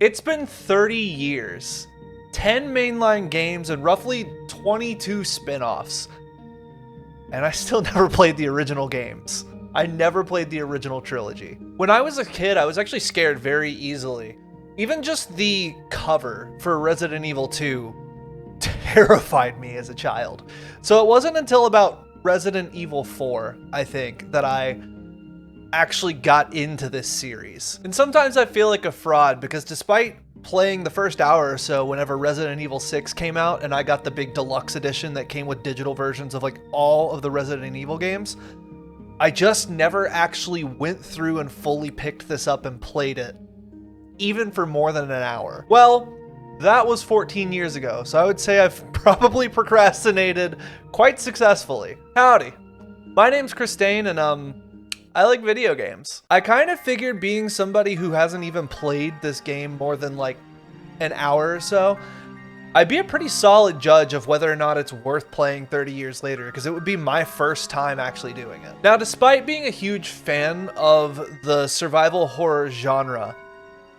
It's been 30 years, 10 mainline games, and roughly 22 spin-offs. And I still never played the original games. I never played the original trilogy. When I was a kid, I was actually scared very easily. Even just the cover for Resident Evil 2 terrified me as a child. So it wasn't until about Resident Evil 4, I think, that I actually got into this series. And sometimes I feel like a fraud because despite playing the first hour or so whenever Resident Evil 6 came out and I got the big deluxe edition that came with digital versions of like all of the Resident Evil games, I just never actually went through and fully picked this up and played it, even for more than an hour. Well, that was 14 years ago, so I would say I've probably procrastinated quite successfully. Howdy, my name's Christine and I like video games. I kind of figured being somebody who hasn't even played this game more than like an hour or so, I'd be a pretty solid judge of whether or not it's worth playing 30 years later, because it would be my first time actually doing it. Now, despite being a huge fan of the survival horror genre,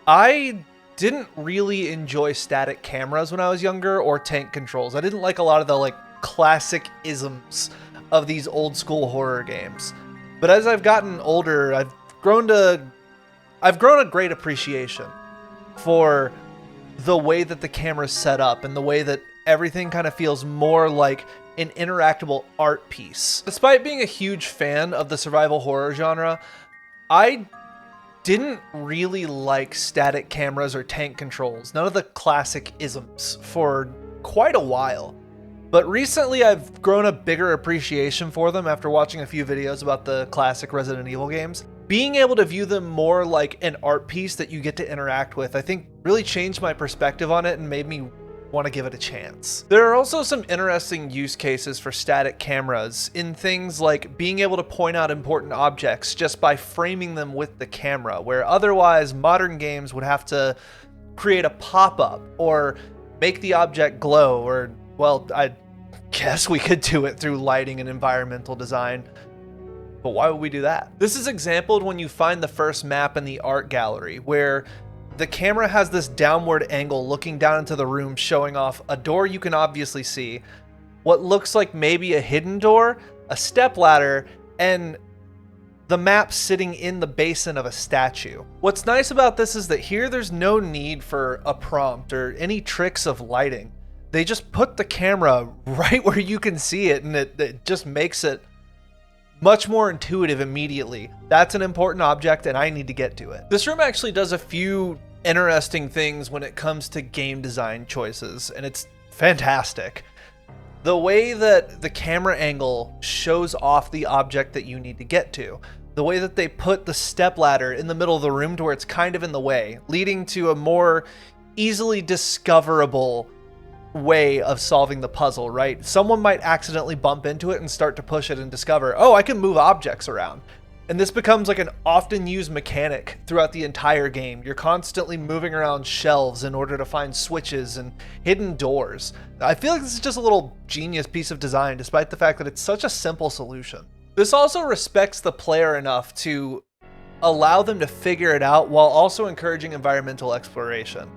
I didn't really enjoy static cameras when I was younger or tank controls. I didn't like a lot of the like classic isms of these old school horror games. But as I've gotten older, I've grown a great appreciation for the way that the camera's set up and the way that everything kind of feels more like an interactable art piece. Despite being a huge fan of the survival horror genre, I didn't really like static cameras or tank controls, none of the classic isms, for quite a while. But recently I've grown a bigger appreciation for them after watching a few videos about the classic Resident Evil games. Being able to view them more like an art piece that you get to interact with, I think really changed my perspective on it and made me want to give it a chance. There are also some interesting use cases for static cameras in things like being able to point out important objects just by framing them with the camera, where otherwise modern games would have to create a pop-up or make the object glow, or, well, I guess we could do it through lighting and environmental design. But why would we do that? This is exampled when you find the first map in the art gallery, where the camera has this downward angle looking down into the room, showing off a door you can obviously see, what looks like maybe a hidden door, a stepladder, and the map sitting in the basin of a statue. What's nice about this is that here there's no need for a prompt or any tricks of lighting. They just put the camera right where you can see it, and it just makes it much more intuitive immediately. That's an important object and I need to get to it. This room actually does a few interesting things when it comes to game design choices, and it's fantastic. The way that the camera angle shows off the object that you need to get to, the way that they put the stepladder in the middle of the room to where it's kind of in the way, leading to a more easily discoverable way of solving the puzzle, right? Someone might accidentally bump into it and start to push it and discover, oh, I can move objects around. And this becomes like an often used mechanic throughout the entire game. You're constantly moving around shelves in order to find switches and hidden doors. I feel like this is just a little genius piece of design, despite the fact that it's such a simple solution. This also respects the player enough to allow them to figure it out while also encouraging environmental exploration.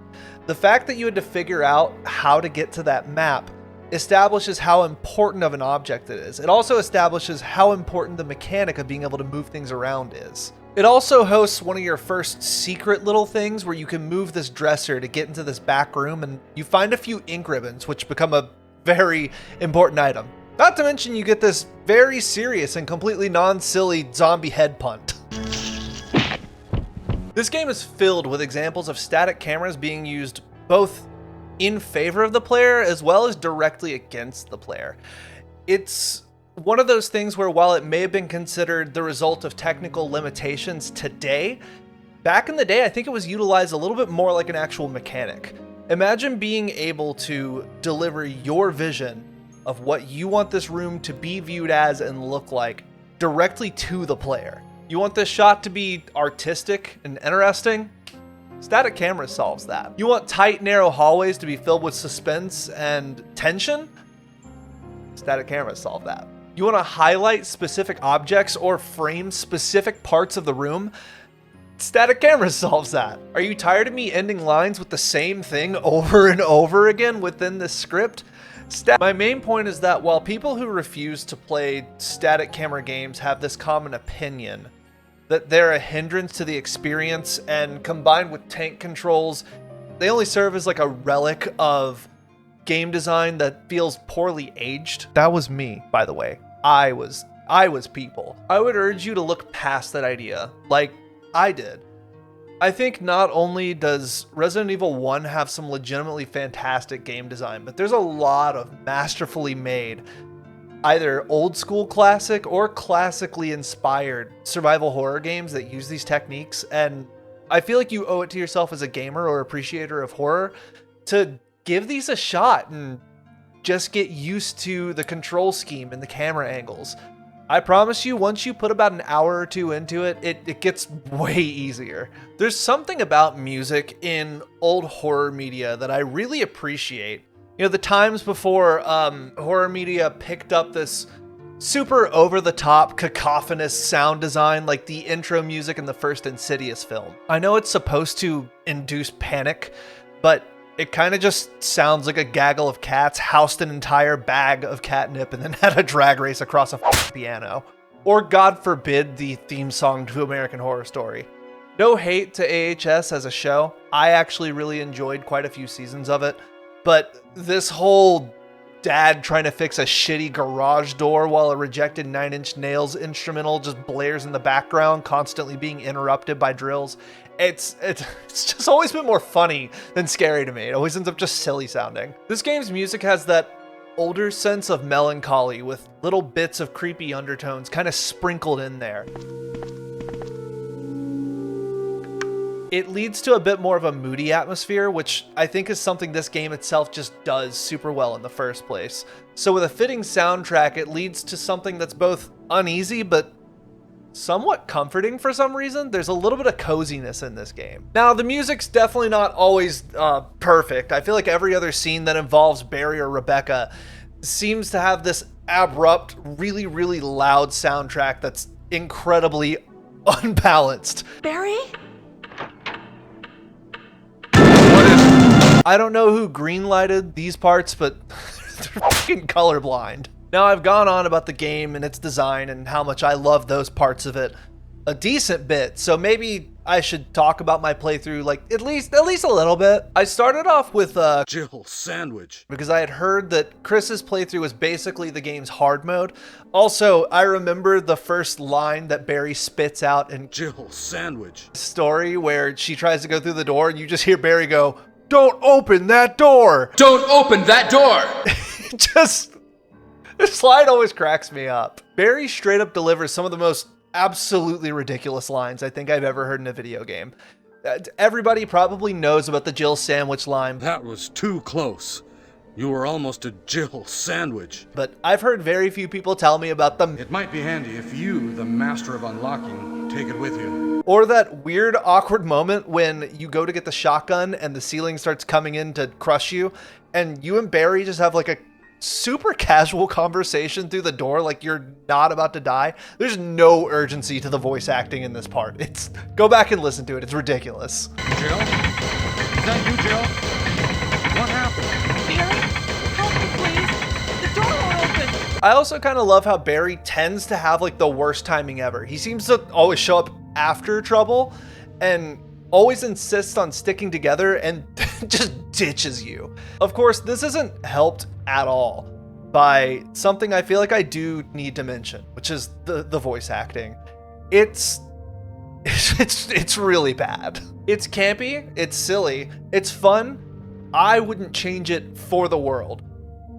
The fact that you had to figure out how to get to that map establishes how important of an object it is. It also establishes how important the mechanic of being able to move things around is. It also hosts one of your first secret little things where you can move this dresser to get into this back room, and you find a few ink ribbons, which become a very important item. Not to mention you get this very serious and completely non-silly zombie head punt. This game is filled with examples of static cameras being used both in favor of the player as well as directly against the player. It's one of those things where while it may have been considered the result of technical limitations today, back in the day I think it was utilized a little bit more like an actual mechanic. Imagine being able to deliver your vision of what you want this room to be viewed as and look like directly to the player. You want this shot to be artistic and interesting? Static camera solves that. You want tight, narrow hallways to be filled with suspense and tension? Static cameras solve that. You want to highlight specific objects or frame specific parts of the room? Static camera solves that. Are you tired of me ending lines with the same thing over and over again within this script? My main point is that while people who refuse to play static camera games have this common opinion that they're a hindrance to the experience, and combined with tank controls, they only serve as like a relic of game design that feels poorly aged. That was me, by the way. I was people. I would urge you to look past that idea, like I did. I think not only does Resident Evil 1 have some legitimately fantastic game design, but there's a lot of masterfully made, either old school classic or classically inspired survival horror games that use these techniques. And I feel like you owe it to yourself as a gamer or appreciator of horror to give these a shot and just get used to the control scheme and the camera angles. I promise you, once you put about an hour or two into it, it gets way easier. There's something about music in old horror media that I really appreciate. You know, the times before horror media picked up this super over-the-top cacophonous sound design like the intro music in the first Insidious film. I know it's supposed to induce panic, but it kind of just sounds like a gaggle of cats housed an entire bag of catnip and then had a drag race across a piano. Or God forbid, the theme song to American Horror Story. No hate to AHS as a show. I actually really enjoyed quite a few seasons of it. But this whole dad trying to fix a shitty garage door while a rejected Nine Inch Nails instrumental just blares in the background, constantly being interrupted by drills. It's just always been more funny than scary to me. It always ends up just silly sounding. This game's music has that older sense of melancholy with little bits of creepy undertones kind of sprinkled in there. It leads to a bit more of a moody atmosphere, which I think is something this game itself just does super well in the first place. So with a fitting soundtrack, it leads to something that's both uneasy but somewhat comforting for some reason. There's a little bit of coziness in this game. Now, the music's definitely not always perfect. I feel like every other scene that involves Barry or Rebecca seems to have this abrupt, really, really loud soundtrack that's incredibly unbalanced. Barry? I don't know who greenlighted these parts, but they're fucking colorblind. Now, I've gone on about the game and its design and how much I love those parts of it a decent bit, so maybe I should talk about my playthrough like at least a little bit. I started off with Jill Sandwich because I had heard that Chris's playthrough was basically the game's hard mode. Also, I remember the first line that Barry spits out in Jill Sandwich story where she tries to go through the door and you just hear Barry go, "Don't open that door!" Don't open that door! This line always cracks me up. Barry straight up delivers some of the most absolutely ridiculous lines I think I've ever heard in a video game. Everybody probably knows about the Jill Sandwich line. That was too close. You were almost a Jill Sandwich. But I've heard very few people tell me about them. It might be handy if you, the master of unlocking, take it with you. Or that weird, awkward moment when you go to get the shotgun and the ceiling starts coming in to crush you, and you and Barry just have like a super casual conversation through the door like you're not about to die. There's no urgency to the voice acting in this part. Go back and listen to it. It's ridiculous. Jill? Is that you, Jill? What happened? Barry, help me, please. The door won't open. I also kind of love how Barry tends to have like the worst timing ever. He seems to always show up after trouble and always insists on sticking together and just ditches you. Of course, this isn't helped at all by something I feel like I do need to mention, which is the voice acting. It's really bad. It's campy, it's silly, it's fun. I wouldn't change it for the world,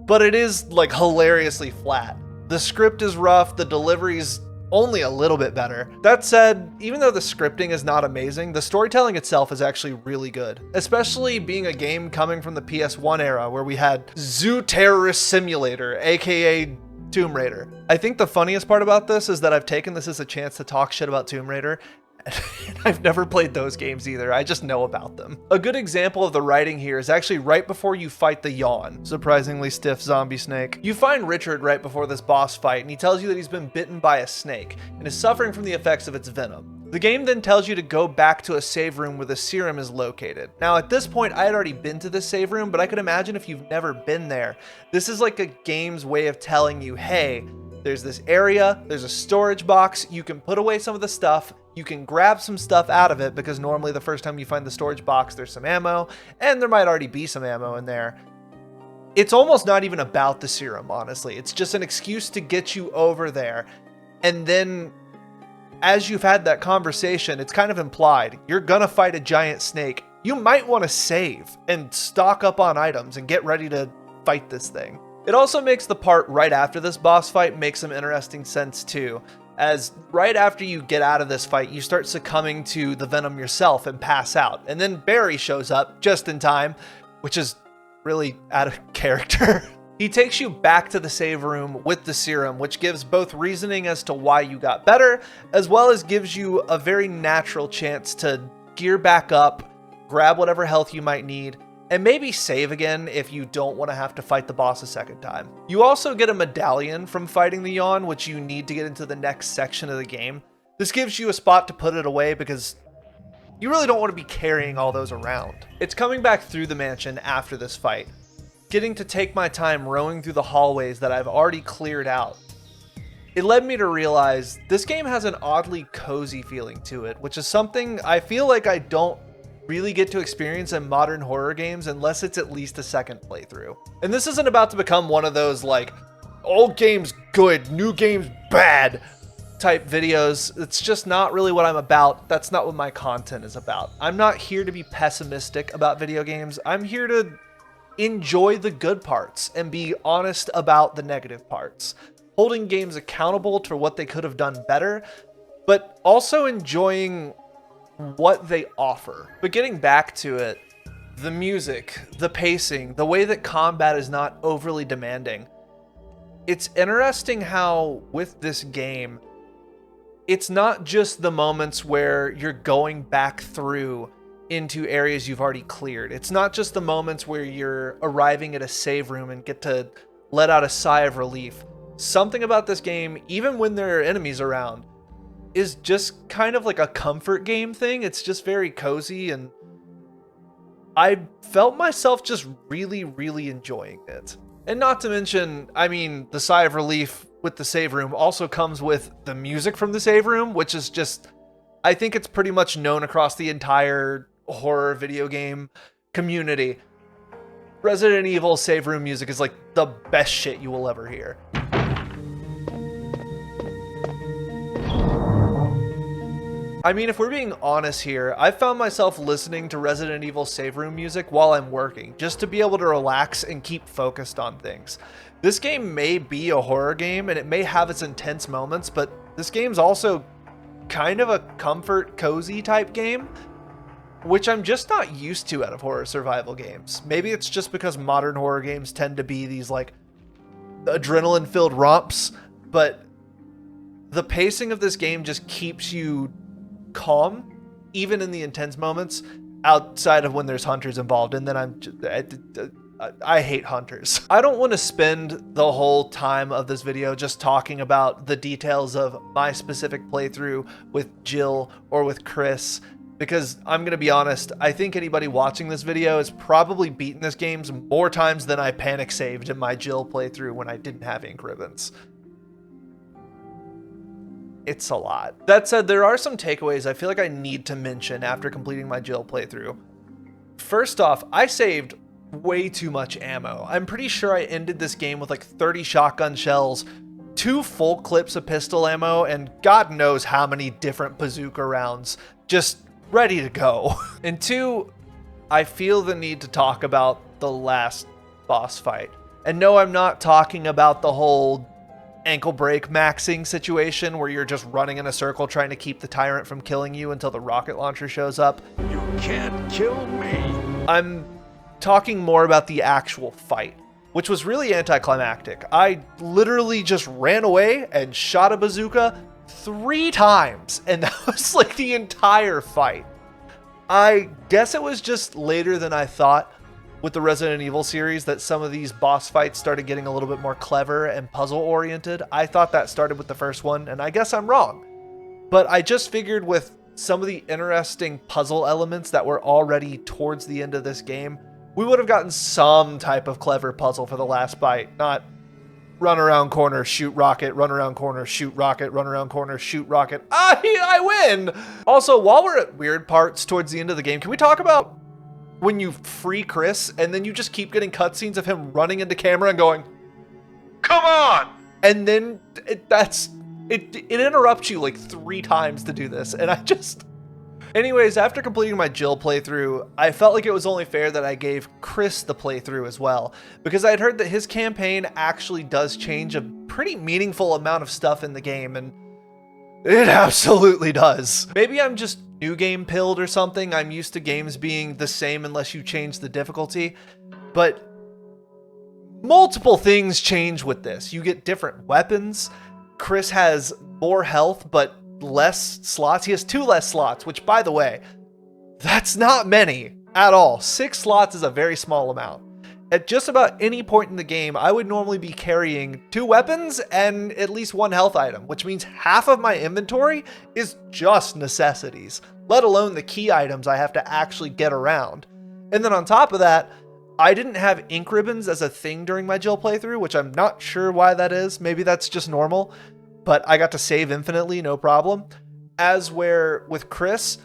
but it is like hilariously flat. The script is rough, the delivery's only a little bit better. That said, even though the scripting is not amazing, the storytelling itself is actually really good, especially being a game coming from the PS1 era where we had Zoo Terrorist Simulator, aka Tomb Raider. I think the funniest part about this is that I've taken this as a chance to talk shit about Tomb Raider. I've never played those games either, I just know about them. A good example of the writing here is actually right before you fight the Yawn, surprisingly stiff zombie snake. You find Richard right before this boss fight and he tells you that he's been bitten by a snake and is suffering from the effects of its venom. The game then tells you to go back to a save room where the serum is located. Now at this point I had already been to this save room, but I could imagine if you've never been there, this is like a game's way of telling you, hey, there's this area, there's a storage box, you can put away some of the stuff, you can grab some stuff out of it, because normally the first time you find the storage box there's some ammo, and there might already be some ammo in there. It's almost not even about the serum, honestly. It's just an excuse to get you over there, and then as you've had that conversation, it's kind of implied. You're gonna fight a giant snake. You might want to save and stock up on items and get ready to fight this thing. It also makes the part right after this boss fight make some interesting sense too, as right after you get out of this fight, you start succumbing to the venom yourself and pass out. And then Barry shows up just in time, which is really out of character. He takes you back to the save room with the serum, which gives both reasoning as to why you got better, as well as gives you a very natural chance to gear back up, grab whatever health you might need, and maybe save again if you don't want to have to fight the boss a second time. You also get a medallion from fighting the Yawn, which you need to get into the next section of the game. This gives you a spot to put it away because you really don't want to be carrying all those around. It's coming back through the mansion after this fight, getting to take my time rowing through the hallways that I've already cleared out. It led me to realize this game has an oddly cozy feeling to it, which is something I feel like I don't really get to experience in modern horror games unless it's at least a second playthrough. And this isn't about to become one of those like, old games good, new games bad type videos. It's just not really what I'm about. That's not what my content is about. I'm not here to be pessimistic about video games. I'm here to enjoy the good parts and be honest about the negative parts, holding games accountable to what they could have done better, but also enjoying what they offer. But getting back to it, the music, the pacing, the way that combat is not overly demanding. It's interesting how with this game, it's not just the moments where you're going back through into areas you've already cleared. It's not just the moments where you're arriving at a save room and get to let out a sigh of relief. Something about this game, even when there are enemies around, is just kind of like a comfort game thing. It's just very cozy, and I felt myself just really, really enjoying it. And not to mention, I mean, the sigh of relief with the save room also comes with the music from the save room, which is just, I think it's pretty much known across the entire horror video game community. Resident Evil save room music is like the best shit you will ever hear. I mean, if we're being honest here, I found myself listening to Resident Evil save room music while I'm working, just to be able to relax and keep focused on things. This game may be a horror game and it may have its intense moments, but this game's also kind of a comfort, cozy type game, which I'm just not used to out of horror survival games. Maybe it's just because modern horror games tend to be these like adrenaline-filled romps, but the pacing of this game just keeps you calm, even in the intense moments, outside of when there's hunters involved. And then I hate hunters. I don't want to spend the whole time of this video just talking about the details of my specific playthrough with Jill or with Chris, because I'm going to be honest, I think anybody watching this video has probably beaten this game more times than I panic saved in my Jill playthrough when I didn't have ink ribbons. It's a lot. That said, there are some takeaways I feel like I need to mention after completing my Jill playthrough. First off, I saved way too much ammo. I'm pretty sure I ended this game with like 30 shotgun shells, 2 full clips of pistol ammo, and God knows how many different bazooka rounds just ready to go. And 2, I feel the need to talk about the last boss fight. And no, I'm not talking about the whole ankle break maxing situation where you're just running in a circle trying to keep the tyrant from killing you until the rocket launcher shows up. You can't kill me. I'm talking more about the actual fight, which was really anticlimactic. I literally just ran away and shot a bazooka 3 times, and that was like the entire fight. I guess it was just later than I thought with the Resident Evil series that some of these boss fights started getting a little bit more clever and puzzle oriented. I thought that started with the first one, and I guess I'm wrong. But I just figured with some of the interesting puzzle elements that were already towards the end of this game, we would have gotten some type of clever puzzle for the last bite, not run around corner, shoot rocket, run around corner, shoot rocket, run around corner, shoot rocket. I win! Also, while we're at weird parts towards the end of the game, can we talk about when you free Chris and then you just keep getting cutscenes of him running into camera and going, "Come on!" And then it interrupts you like 3 times to do this, and I just... Anyways, after completing my Jill playthrough, I felt like it was only fair that I gave Chris the playthrough as well, because I had heard that his campaign actually does change a pretty meaningful amount of stuff in the game, and it absolutely does. Maybe I'm just new game pilled or something. I'm used to games being the same unless you change the difficulty, but multiple things change with this. You get different weapons. Chris has more health, but less slots. He has 2 less slots, which, by the way, that's not many at all. 6 slots is a very small amount. At just about any point in the game, I would normally be carrying 2 weapons and at least 1 health item, which means half of my inventory is just necessities, let alone the key items I have to actually get around. And then on top of that, I didn't have ink ribbons as a thing during my Jill playthrough, which I'm not sure why that is. Maybe that's just normal, but I got to save infinitely, no problem. As where with Chris,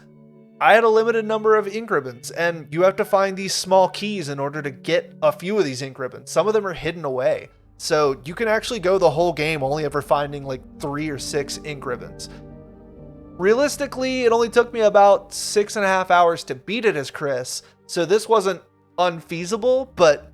I had a limited number of ink ribbons, and you have to find these small keys in order to get a few of these ink ribbons. Some of them are hidden away, so you can actually go the whole game only ever finding like 3 or 6 ink ribbons. Realistically, it only took me about 6.5 hours to beat it as Chris, so this wasn't unfeasible, but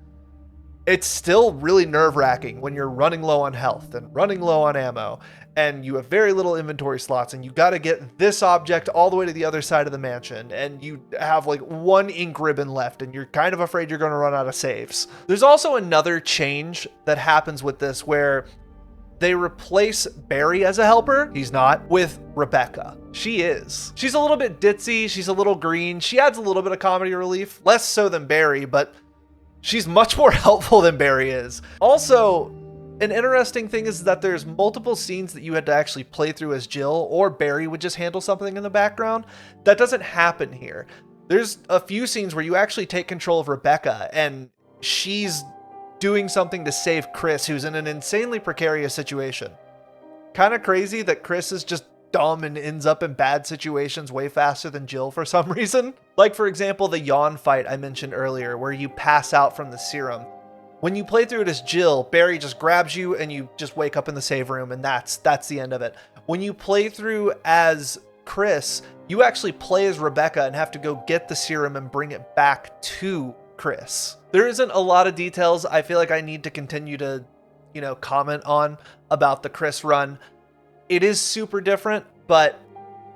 it's still really nerve-wracking when you're running low on health and running low on ammo, and you have very little inventory slots, and you got to get this object all the way to the other side of the mansion, and you have like 1 ink ribbon left, and you're kind of afraid you're going to run out of saves. There's also another change that happens with this where they replace Barry as a helper. He's not, with Rebecca. She is. She's a little bit ditzy. She's a little green. She adds a little bit of comedy relief, less so than Barry, but she's much more helpful than Barry is. Also, an interesting thing is that there's multiple scenes that you had to actually play through as Jill, or Barry would just handle something in the background. That doesn't happen here. There's a few scenes where you actually take control of Rebecca, and she's doing something to save Chris, who's in an insanely precarious situation. Kind of crazy that Chris is just dumb and ends up in bad situations way faster than Jill for some reason. Like, for example, the yawn fight I mentioned earlier, where you pass out from the serum. When you play through it as Jill, Barry just grabs you and you just wake up in the save room, and that's the end of it. When you play through as Chris, you actually play as Rebecca and have to go get the serum and bring it back to Chris. There isn't a lot of details I feel like I need to continue to, comment on about the Chris run. It is super different, but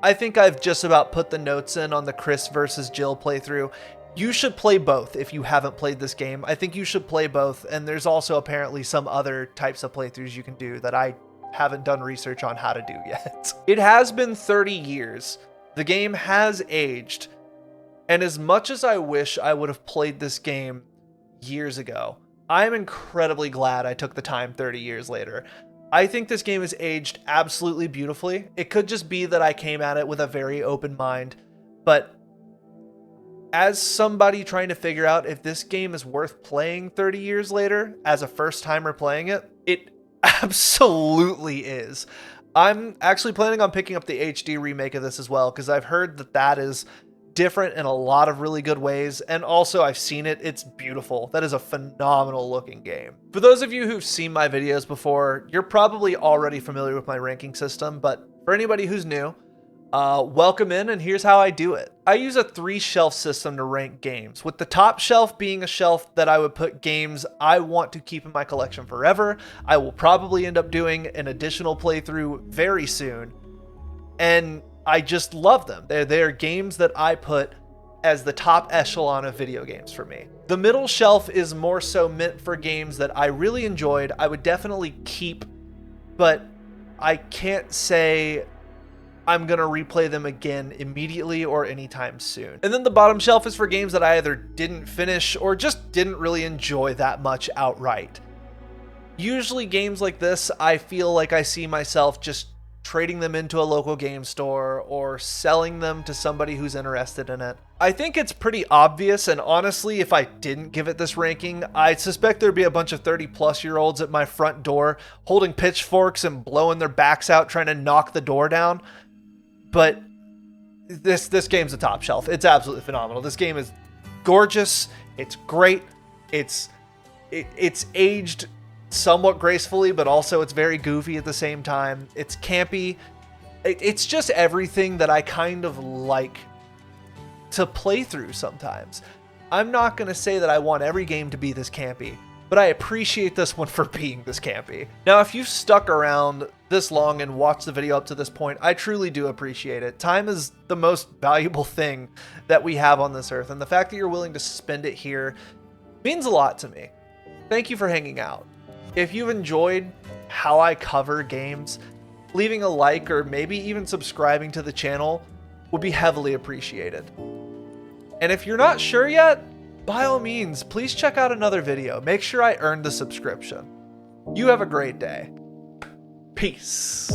I think I've just about put the notes in on the Chris versus Jill playthrough. You should play both if you haven't played this game. I think you should play both, and there's also apparently some other types of playthroughs you can do that I haven't done research on how to do yet. It has been 30 years. The game has aged, and as much as I wish I would have played this game years ago, I'm incredibly glad I took the time 30 years later. I think this game has aged absolutely beautifully. It could just be that I came at it with a very open mind, but as somebody trying to figure out if this game is worth playing 30 years later as a first timer playing it, it absolutely is. I'm actually planning on picking up the HD remake of this as well, because I've heard that that is different in a lot of really good ways, and also I've seen it. It's beautiful. That is a phenomenal looking game. For those of you who've seen my videos before, you're probably already familiar with my ranking system, but for anybody who's new, welcome in, and here's how I do it. I use a 3-shelf system to rank games, with the top shelf being a shelf that I would put games I want to keep in my collection forever. I will probably end up doing an additional playthrough very soon, and I just love them. They're games that I put as the top echelon of video games for me. The middle shelf is more so meant for games that I really enjoyed, I would definitely keep, but I can't say I'm gonna replay them again immediately or anytime soon. And then the bottom shelf is for games that I either didn't finish or just didn't really enjoy that much outright. Usually games like this, I feel like I see myself just trading them into a local game store, or selling them to somebody who's interested in it. I think it's pretty obvious, and honestly, if I didn't give it this ranking, I suspect there'd be a bunch of 30-plus-year-olds at my front door holding pitchforks and blowing their backs out trying to knock the door down. But this game's a top shelf. It's absolutely phenomenal. This game is gorgeous. It's great. It's aged somewhat gracefully, but also it's very goofy at the same time. It's campy. It's just everything that I kind of like to play through sometimes. I'm not going to say that I want every game to be this campy, but I appreciate this one for being this campy. Now, if you've stuck around this long and watched the video up to this point, I truly do appreciate it. Time is the most valuable thing that we have on this earth, and the fact that you're willing to spend it here means a lot to me. Thank you for hanging out. If you've enjoyed how I cover games, leaving a like or maybe even subscribing to the channel would be heavily appreciated. And if you're not sure yet, by all means, please check out another video. Make sure I earned the subscription. You have a great day. Peace.